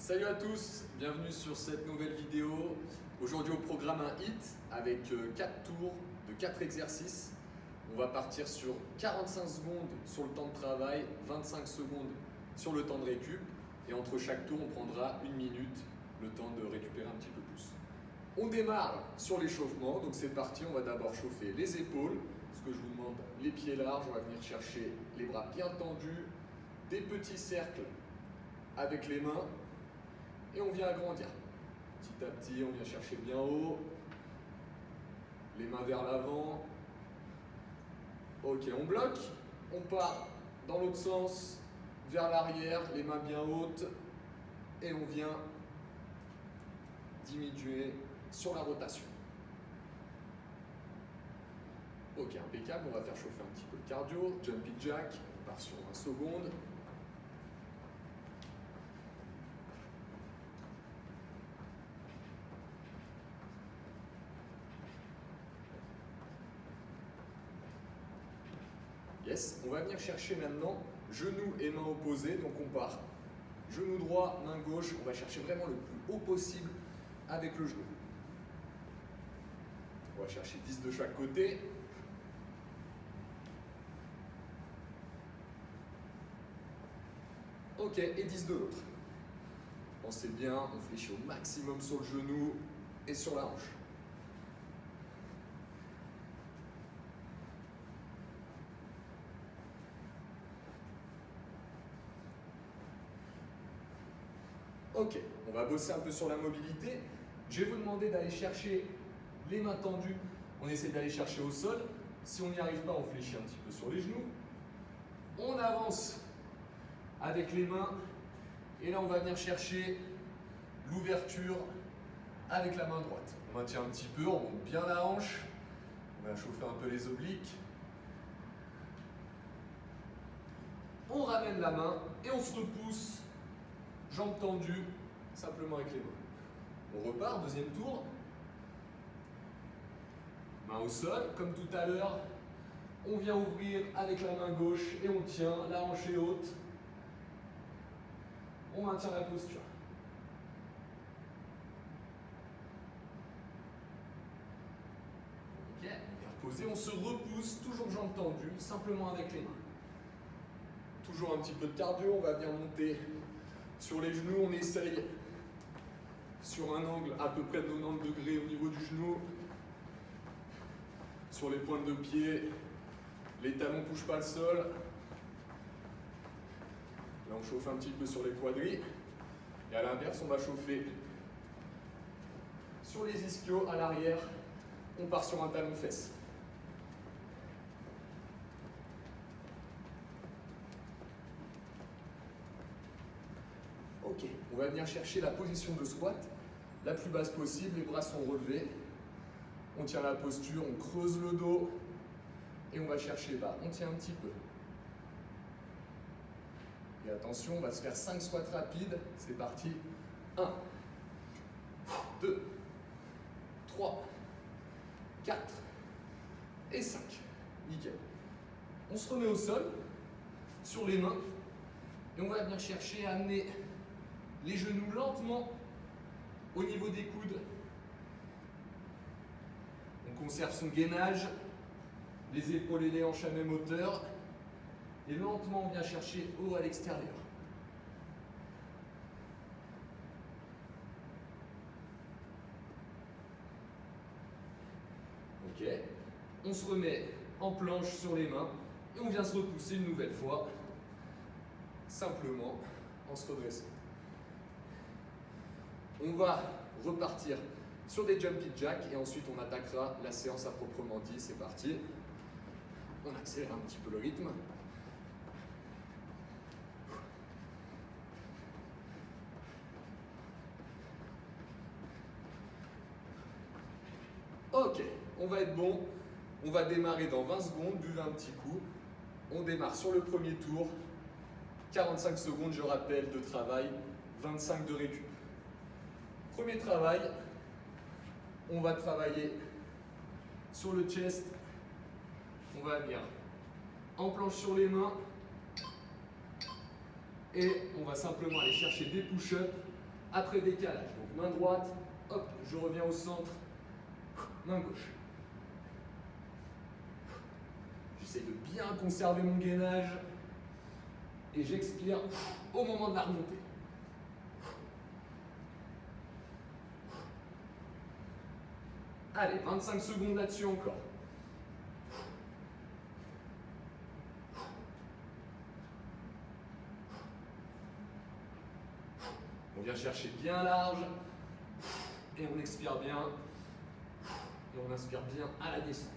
Salut à tous, bienvenue sur cette nouvelle vidéo. Aujourd'hui au programme un hit avec 4 tours de 4 exercices. On va partir sur 45 secondes sur le temps de travail, 25 secondes sur le temps de récup. Et entre chaque tour, on prendra 1 minute, le temps de récupérer un petit peu plus. On démarre sur l'échauffement, donc c'est parti. On va d'abord chauffer les épaules. Ce que je vous demande, les pieds larges, on va venir chercher les bras bien tendus, des petits cercles avec les mains. Et on vient agrandir. Petit à petit, on vient chercher bien haut. Les mains vers l'avant. Ok, on bloque. On part dans l'autre sens, vers l'arrière, les mains bien hautes. Et on vient diminuer sur la rotation. Ok, impeccable. On va faire chauffer un petit peu le cardio. Jumpy jack. On part sur 20 secondes. Yes, on va venir chercher maintenant genoux et mains opposées. Donc on part genou droit, main gauche. On va chercher vraiment le plus haut possible avec le genou. On va chercher 10 de chaque côté. Ok, et 10 de l'autre. Pensez bien, on fléchit au maximum sur le genou et sur la hanche. Ok, on va bosser un peu sur la mobilité. Je vais vous demander d'aller chercher les mains tendues. On essaie d'aller chercher au sol. Si on n'y arrive pas, on fléchit un petit peu sur les genoux. On avance avec les mains. Et là, on va venir chercher l'ouverture avec la main droite. On maintient un petit peu, on monte bien la hanche. On va chauffer un peu les obliques. On ramène la main et on se repousse. Jambes tendues, simplement avec les mains. On repart, deuxième tour. Main au sol, comme tout à l'heure. On vient ouvrir avec la main gauche et on tient, la hanche est haute. On maintient la posture. Ok, on vient reposer, on se repousse, toujours jambes tendues, simplement avec les mains. Toujours un petit peu de cardio, on va venir monter sur les genoux, on essaye sur un angle à peu près de 90 degrés au niveau du genou. Sur les pointes de pied, les talons ne touchent pas le sol. Là, on chauffe un petit peu sur les quadris. Et à l'inverse, on va chauffer sur les ischios à l'arrière. On part sur un talon-fesse. Ok, on va venir chercher la position de squat la plus basse possible. Les bras sont relevés. On tient la posture, on creuse le dos. Et on va chercher bas. On tient un petit peu. Et attention, on va se faire 5 squats rapides. C'est parti. 1, 2, 3, 4 et 5. Nickel. On se remet au sol, sur les mains. Et on va venir chercher à amener les genoux lentement au niveau des coudes. On conserve son gainage, les épaules et les hanches à même hauteur. Et lentement, on vient chercher haut à l'extérieur. Ok. On se remet en planche sur les mains et on vient se repousser une nouvelle fois, simplement en se redressant. On va repartir sur des jumpy jacks et ensuite on attaquera la séance à proprement dit. C'est parti. On accélère un petit peu le rythme. Ok, on va être bon. On va démarrer dans 20 secondes, buvez un petit coup. On démarre sur le premier tour. 45 secondes, je rappelle, de travail, 25 de récup. Premier travail, on va travailler sur le chest. On va venir en planche sur les mains. Et on va simplement aller chercher des push-ups Après décalage, donc main droite, hop, je reviens au centre, main gauche. J'essaie de bien conserver mon gainage et j'expire au moment de la remontée. Allez, 25 secondes là-dessus encore. On vient chercher bien large et on expire bien et on inspire bien à la descente.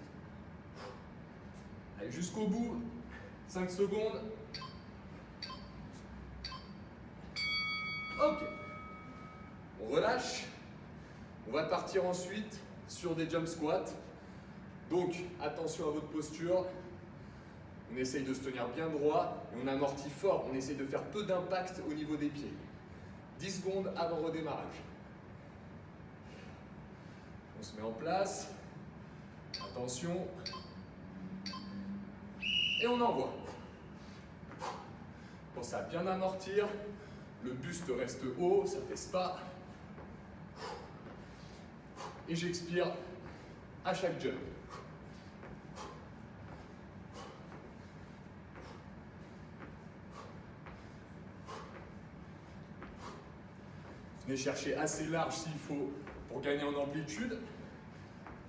Allez, jusqu'au bout, 5 secondes. Ok. On relâche. On va partir ensuite sur des jump squats. Donc, attention à votre posture. On essaye de se tenir bien droit et on amortit fort. On essaye de faire peu d'impact au niveau des pieds. 10 secondes avant redémarrage. On se met en place. Attention. Et on envoie. Pensez à bien amortir. Le buste reste haut, ça fait spa. Et j'expire à chaque jump. Venez chercher assez large s'il faut pour gagner en amplitude.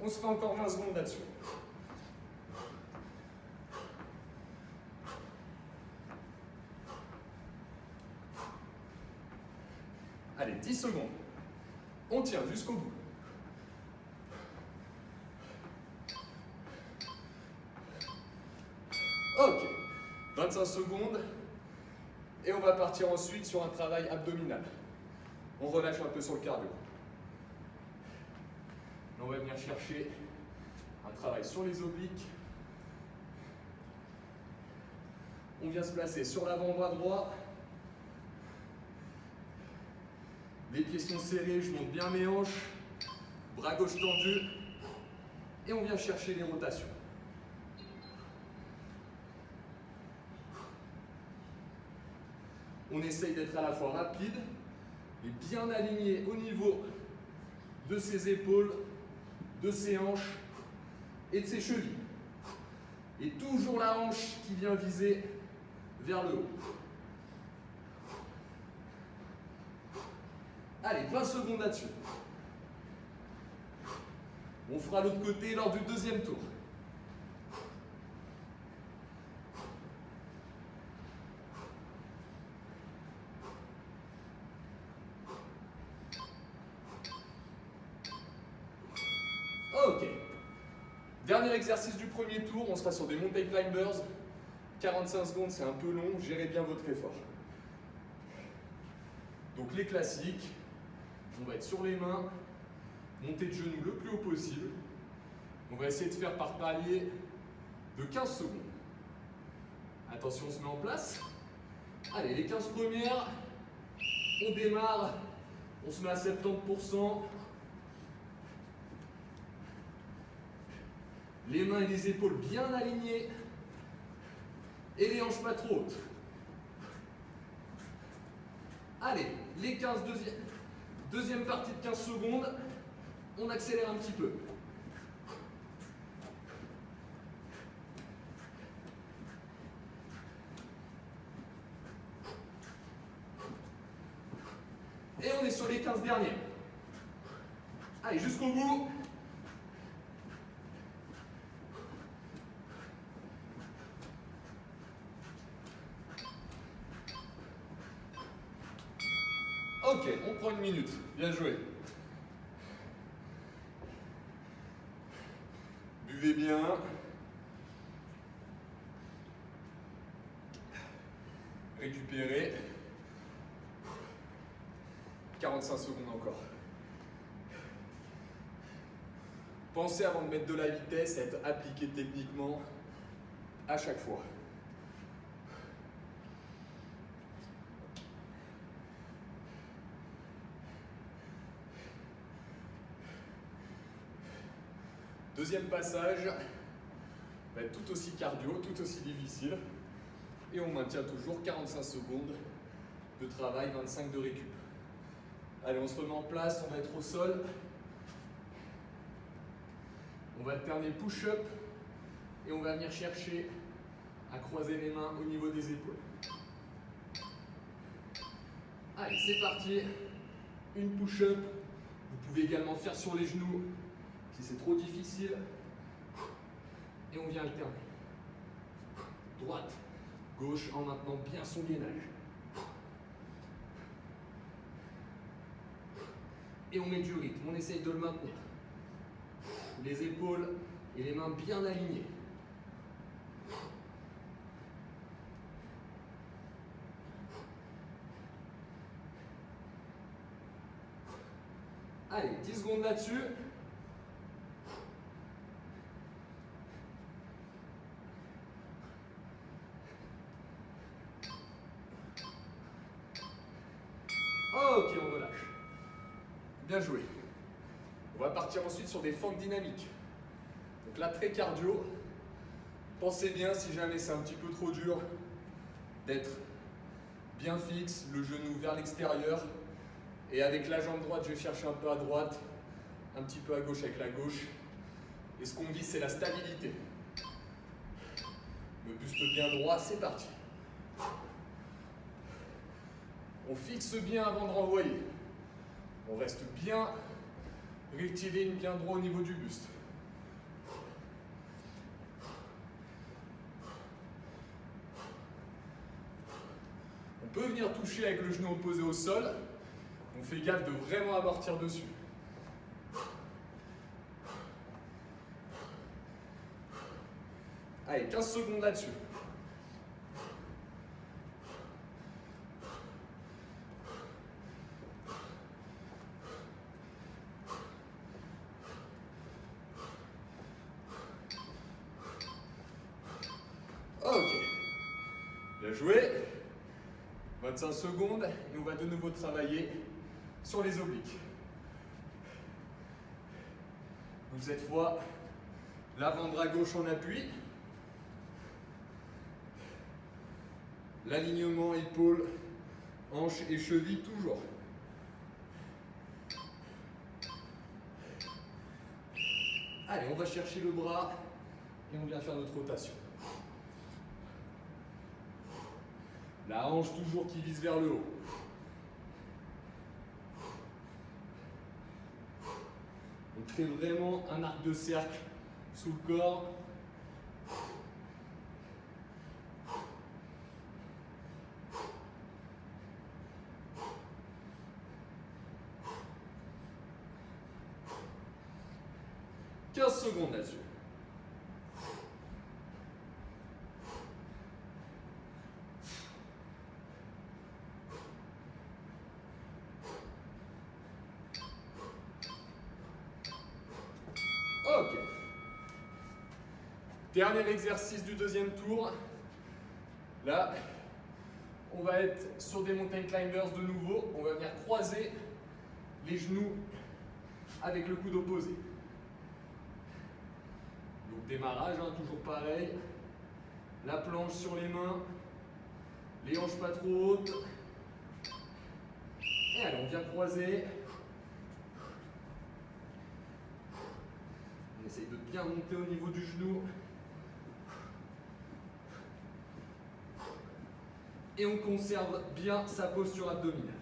On se fait encore 20 secondes là-dessus. Allez, 10 secondes. On tient jusqu'au bout. Ok, 25 secondes. Et on va partir ensuite sur un travail abdominal. On relâche un peu sur le cardio. Là, on va venir chercher un travail sur les obliques. On vient se placer sur l'avant-bras droit. Les pieds sont serrés, je monte bien mes hanches. Bras gauche tendu. Et on vient chercher les rotations. On essaye d'être à la fois rapide et bien aligné au niveau de ses épaules, de ses hanches et de ses chevilles. Et toujours la hanche qui vient viser vers le haut. Allez, 20 secondes là-dessus. On fera l'autre côté lors du deuxième tour. Ok. Dernier exercice du premier tour, on sera sur des mountain climbers. 45 secondes, c'est un peu long, gérez bien votre effort. Donc les classiques, on va être sur les mains, monter de genoux le plus haut possible. On va essayer de faire par palier de 15 secondes. Attention, on se met en place. Allez, les 15 premières, on démarre, on se met à 70%. Les mains et les épaules bien alignées. Et les hanches pas trop hautes. Allez, les 15 deuxième partie de 15 secondes, on accélère un petit peu. Et on est sur les 15 derniers. Allez, jusqu'au bout. Ok, on prend une minute. Bien joué. Buvez bien. Récupérez. 45 secondes encore. Pensez avant de mettre de la vitesse à être appliqué techniquement à chaque fois. Deuxième passage va être tout aussi cardio, tout aussi difficile. Et on maintient toujours 45 secondes de travail, 25 de récup. Allez, on se remet en place, on va être au sol. On va alterner push-up et on va venir chercher à croiser les mains au niveau des épaules. Allez, c'est parti. Une push-up. Vous pouvez également faire sur les genoux si c'est trop difficile. Et on vient alterner. Droite, gauche en maintenant bien son gainage. Et on met du rythme, on essaye de le maintenir. Les épaules et les mains bien alignées. Allez, 10 secondes là-dessus. Ok, on relâche. Bien joué. On va partir ensuite sur des fentes dynamiques. Donc là, très cardio. Pensez bien, si jamais c'est un petit peu trop dur, d'être bien fixe, le genou vers l'extérieur. Et avec la jambe droite, je vais chercher un peu à droite, un petit peu à gauche avec la gauche. Et ce qu'on vise, c'est la stabilité. Le buste bien droit, c'est parti. On fixe bien avant de renvoyer. On reste bien rectiligne, bien droit au niveau du buste. On peut venir toucher avec le genou opposé au sol. On fait gaffe de vraiment amortir dessus. Allez, 15 secondes là-dessus. Ok. Bien joué. 25 secondes et on va de nouveau travailler sur les obliques. Donc cette fois, l'avant-bras gauche en appui. L'alignement épaule, hanche et cheville toujours. Allez, on va chercher le bras et on vient faire notre rotation. La hanche toujours qui vise vers le haut. On crée vraiment un arc de cercle sous le corps. « 15 secondes là-dessus. Ok. Dernier exercice du deuxième tour. Là, on va être sur des mountain climbers de nouveau. On va venir croiser les genoux avec le coude opposé. Donc démarrage, hein, toujours pareil. La planche sur les mains. Les hanches pas trop hautes. Et allez, on vient croiser. On essaye de bien monter au niveau du genou. Et on conserve bien sa posture abdominale.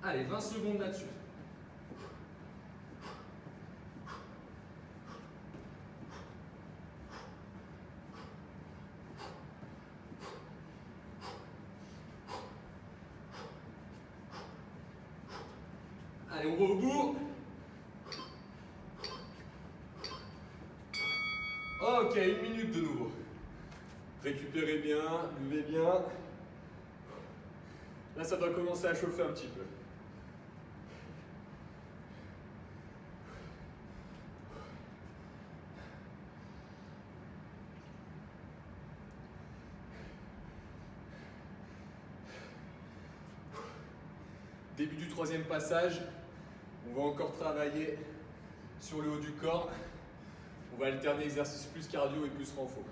Allez, 20 secondes là-dessus. Allez, on va au bout. Ok, 1 minute de nouveau. Récupérez bien, buvez bien. Là, ça doit commencer à chauffer un petit peu. Début du troisième passage, on va encore travailler sur le haut du corps. On va alterner exercice plus cardio et plus renfort.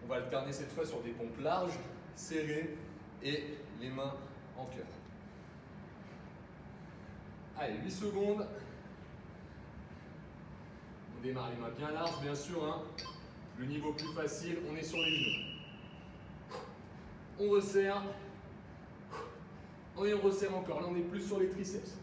On va alterner cette fois sur des pompes larges, serrées et les mains en cœur. Allez, 8 secondes. On démarre les mains bien larges, bien sûr. Hein. Le niveau plus facile, on est sur les genoux. On resserre. Et on resserre encore. Là, on est plus sur les triceps.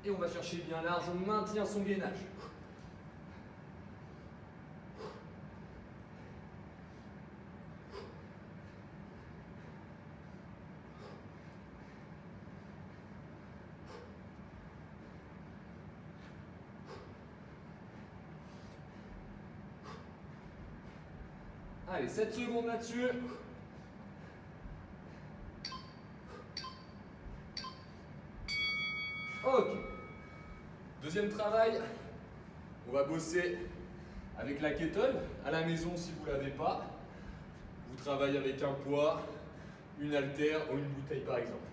Et on va chercher bien large, on maintient son gainage. Allez, 7 secondes là-dessus. Ok. Deuxième travail, on va bosser avec la kettle. À la maison, si vous ne l'avez pas, vous travaillez avec un poids, une haltère ou une bouteille par exemple.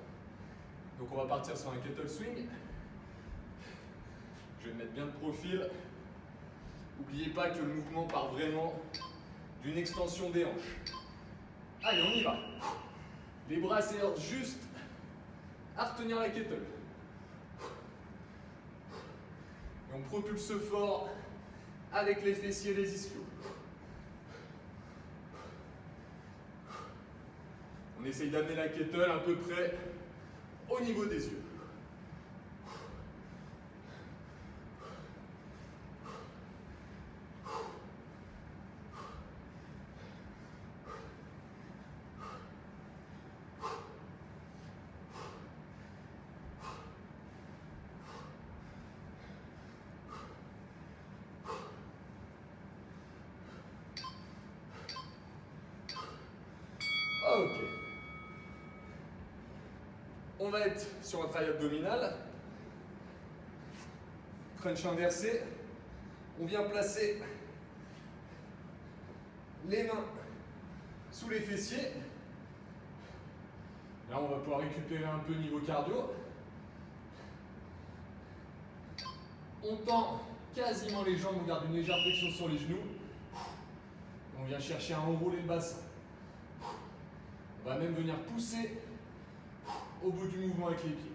Donc on va partir sur un kettle swing. Je vais me mettre bien de profil. N'oubliez pas que le mouvement part vraiment d'une extension des hanches. Allez, on y va. Les bras serrent juste à retenir la kettle. Et on propulse fort avec les fessiers et les ischios. On essaye d'amener la kettle à peu près au niveau des yeux. Ok. On va être sur un travail abdominal. Crunch inversé. On vient placer les mains sous les fessiers. Là, on va pouvoir récupérer un peu niveau cardio. On tend quasiment les jambes, on garde une légère flexion sur les genoux. On vient chercher à enrouler le bassin. On va même venir pousser au bout du mouvement avec les pieds.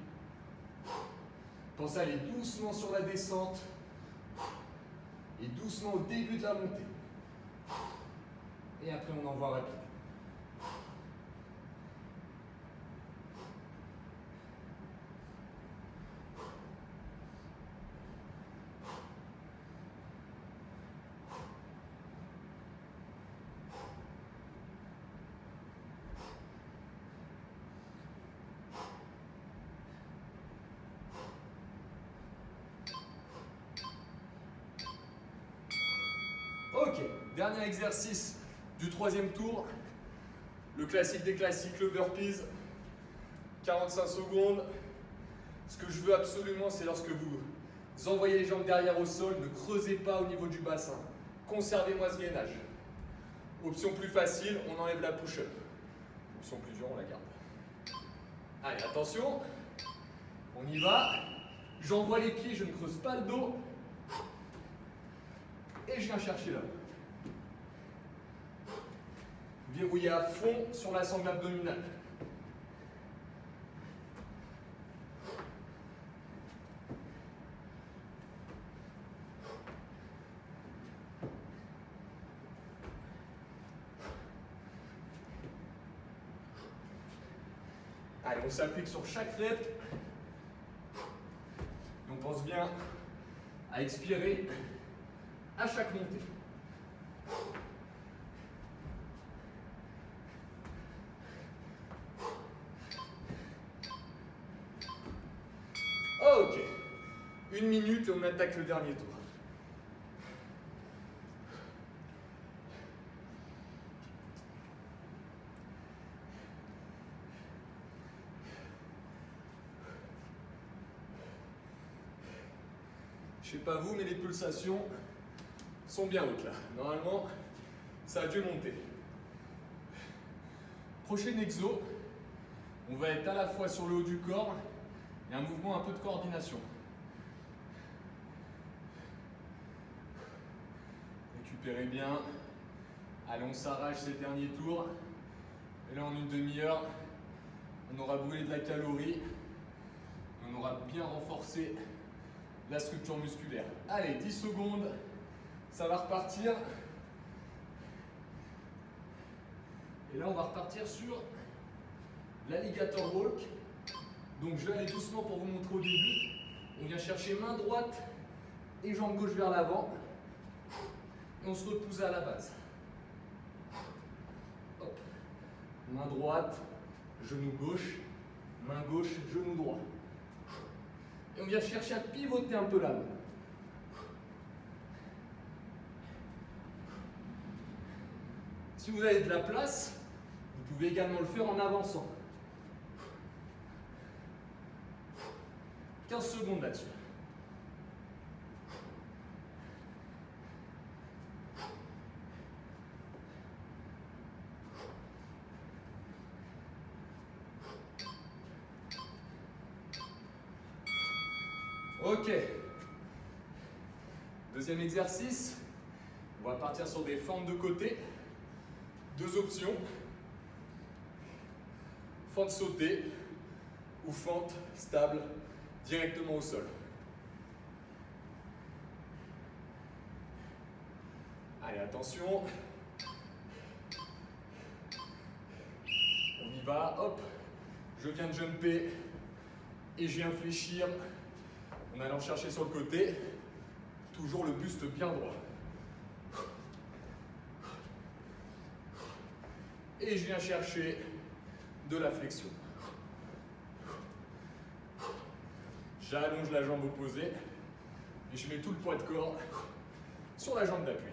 Pensez à aller doucement sur la descente et doucement au début de la montée. Et après, on envoie rapide. Ok, dernier exercice du troisième tour. Le classique des classiques, le burpees. 45 secondes. Ce que je veux absolument, c'est lorsque vous envoyez les jambes derrière au sol, ne creusez pas au niveau du bassin. Conservez-moi ce gainage. Option plus facile, on enlève la push-up. Option plus dure, on la garde. Allez, attention. On y va. J'envoie les pieds, je ne creuse pas le dos. Et je viens chercher là. Verrouillez à fond sur la sangle abdominale. Allez, on s'applique sur chaque rep. On pense bien à expirer à chaque montée. Ok. 1 minute et on attaque le dernier tour. Je sais pas vous, mais les pulsations sont bien hautes là. Normalement, ça a dû monter. Prochain exo, on va être à la fois sur le haut du corps et un mouvement un peu de coordination. Récupérez bien. Allez, on s'arrache ces derniers tours. Et là, en une demi-heure, on aura brûlé de la calorie. On aura bien renforcé la structure musculaire. Allez, 10 secondes. Ça va repartir. Et là, on va repartir sur l'alligator walk. Donc, je vais aller doucement pour vous montrer au début. On vient chercher main droite et jambe gauche vers l'avant. Et on se repousse à la base. Hop. Main droite, genou gauche, main gauche, genou droit. Et on vient chercher à pivoter un peu la main. Si vous avez de la place, vous pouvez également le faire en avançant. 15 secondes là-dessus. Ok. Deuxième exercice. On va partir sur des fentes de côté. Deux options. Fente sautée ou fente stable directement au sol. Allez, attention. On y va, hop. Je viens de jumper et je viens fléchir en allant chercher sur le côté. Toujours le buste bien droit. Et je viens chercher de la flexion. J'allonge la jambe opposée et je mets tout le poids de corps sur la jambe d'appui.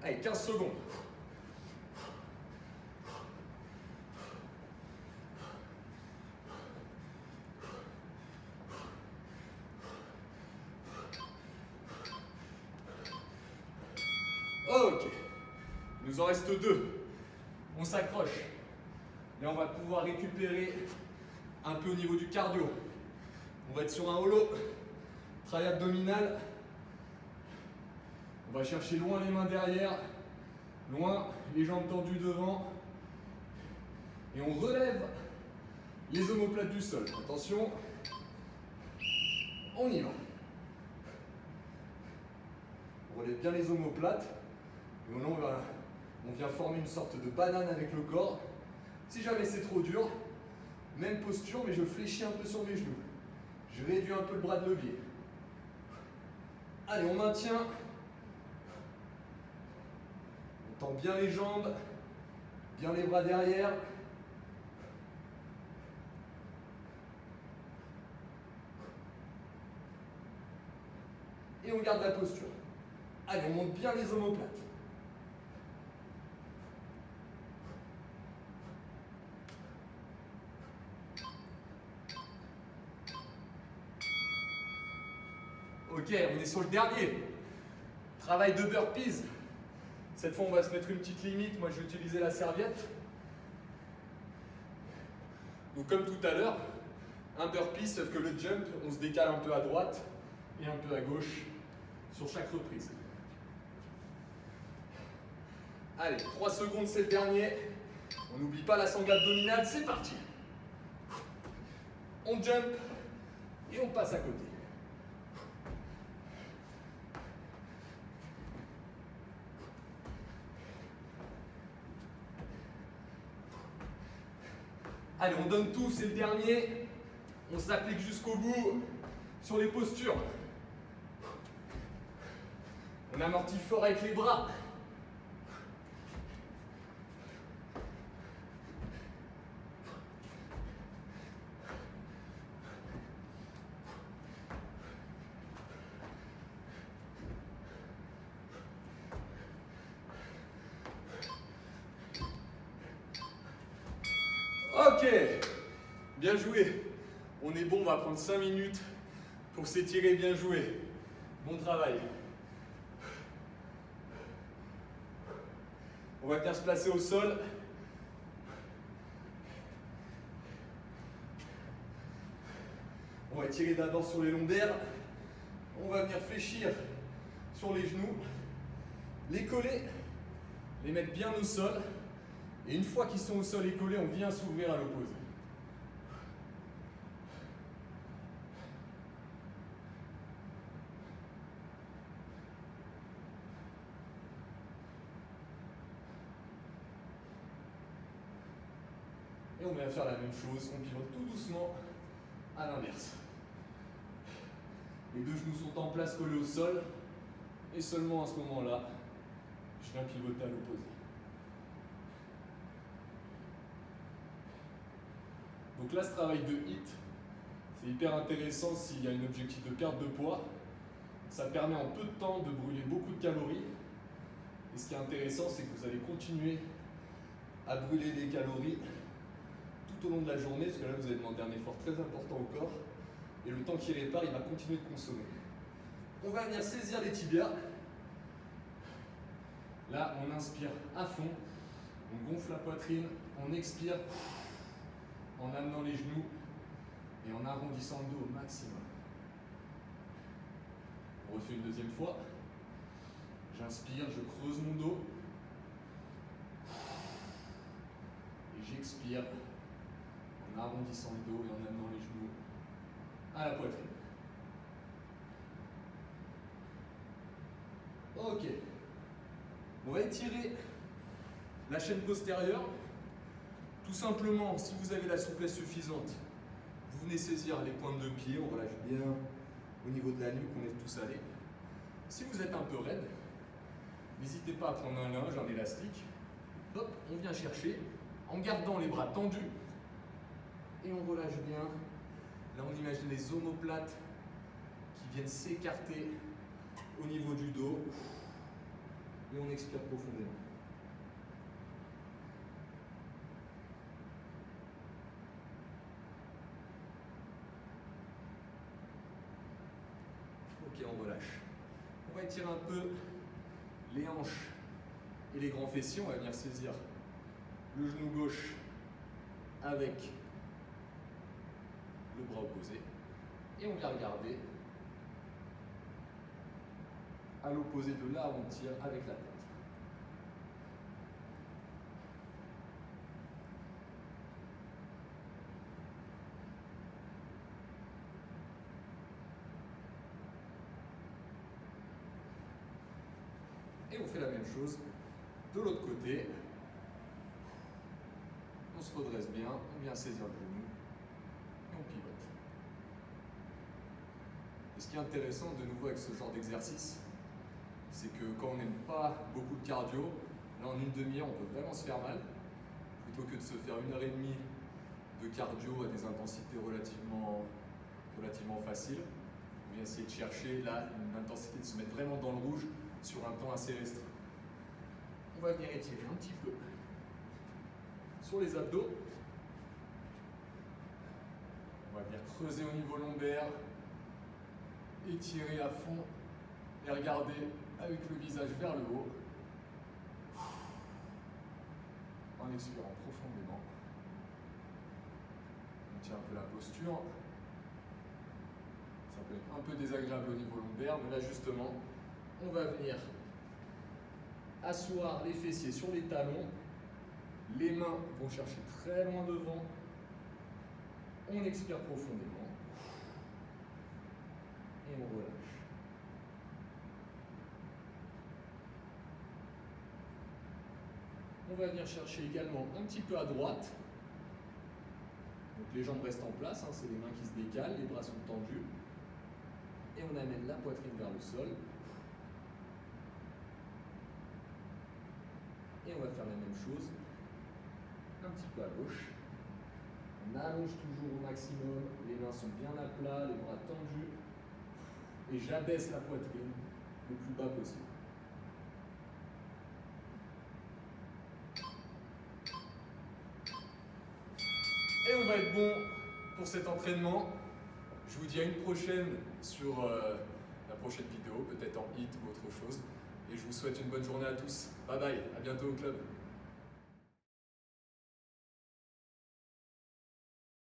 Allez, 15 secondes. Ok, il nous en reste deux. On s'accroche. Là, on va pouvoir récupérer un peu au niveau du cardio. On va être sur un holo, travail abdominal. On va chercher loin les mains derrière, loin les jambes tendues devant. Et on relève les omoplates du sol. Attention, on y va. On relève bien les omoplates. Et maintenant, on vient former une sorte de banane avec le corps. Si jamais c'est trop dur, même posture, mais je fléchis un peu sur mes genoux. Je réduis un peu le bras de levier. Allez, on maintient. On tend bien les jambes, bien les bras derrière. Et on garde la posture. Allez, on monte bien les omoplates. Ok, on est sur le dernier. Travail de burpees. Cette fois, on va se mettre une petite limite. Moi, je vais utiliser la serviette. Donc, comme tout à l'heure, un burpee, sauf que le jump, on se décale un peu à droite et un peu à gauche sur chaque reprise. Allez, 3 secondes, c'est le dernier. On n'oublie pas la sangle abdominale, c'est parti. On jump et on passe à côté. Allez, on donne tout, c'est le dernier. On s'applique jusqu'au bout sur les postures. On amortit fort avec les bras. Ok, Bien joué. On est bon, on va prendre 5 minutes pour s'étirer. Bien joué. Bon travail. On va venir se placer au sol. On va tirer d'abord sur les lombaires. On va venir fléchir sur les genoux, les coller, les mettre bien au sol. Et une fois qu'ils sont au sol et collés, on vient s'ouvrir à l'opposé. Et on va faire la même chose, on pivote tout doucement à l'inverse. Les deux genoux sont en place collés au sol. Et seulement à ce moment-là, je viens pivoter à l'opposé. Donc là, ce travail de HIIT, c'est hyper intéressant s'il y a un objectif de perte de poids. Ça permet en peu de temps de brûler beaucoup de calories. Et ce qui est intéressant, c'est que vous allez continuer à brûler des calories tout au long de la journée, parce que là, vous allez demander un effort très important au corps. Et le temps qu'il répare, il va continuer de consommer. On va venir saisir les tibias. Là, on inspire à fond, on gonfle la poitrine, on expire en amenant les genoux et en arrondissant le dos au maximum. On refait une deuxième fois. J'inspire, je creuse mon dos. Et j'expire en arrondissant le dos et en amenant les genoux à la poitrine. Ok. On va étirer la chaîne postérieure. Tout simplement, si vous avez la souplesse suffisante, vous venez saisir les pointes de pied, on relâche bien au niveau de la nuque, on est tous allés. Si vous êtes un peu raide, n'hésitez pas à prendre un linge, un élastique. Hop, on vient chercher en gardant les bras tendus et on relâche bien. Là, on imagine les omoplates qui viennent s'écarter au niveau du dos et on expire profondément. Ok, on relâche. On va étirer un peu les hanches et les grands fessiers. On va venir saisir le genou gauche avec le bras opposé. Et on vient regarder à l'opposé de là où on tire avec la tête. Et on fait la même chose de l'autre côté. On se redresse bien, on vient saisir le genou et on pivote. Et ce qui est intéressant de nouveau avec ce genre d'exercice, c'est que quand on n'aime pas beaucoup de cardio, là en une demi-heure on peut vraiment se faire mal, plutôt que de se faire 1h30 de cardio à des intensités relativement faciles. On vient essayer de chercher là une intensité, de se mettre vraiment dans le rouge sur un temps assez restreint. On va venir étirer un petit peu sur les abdos. On va venir creuser au niveau lombaire, étirer à fond et regarder avec le visage vers le haut, en expirant profondément. On tient un peu la posture. Ça peut être un peu désagréable au niveau lombaire, mais là justement, on va venir asseoir les fessiers sur les talons. Les mains vont chercher très loin devant. On expire profondément. Et on relâche. On va venir chercher également un petit peu à droite. Donc les jambes restent en place, hein, c'est les mains qui se décalent, les bras sont tendus. Et on amène la poitrine vers le sol. Et on va faire la même chose, un petit peu à gauche. On allonge toujours au maximum, les mains sont bien à plat, les bras tendus. Et j'abaisse la poitrine le plus bas possible. Et on va être bon pour cet entraînement. Je vous dis à une prochaine sur la prochaine vidéo, peut-être en HIIT ou autre chose. Et je vous souhaite une bonne journée à tous. Bye bye, à bientôt au club.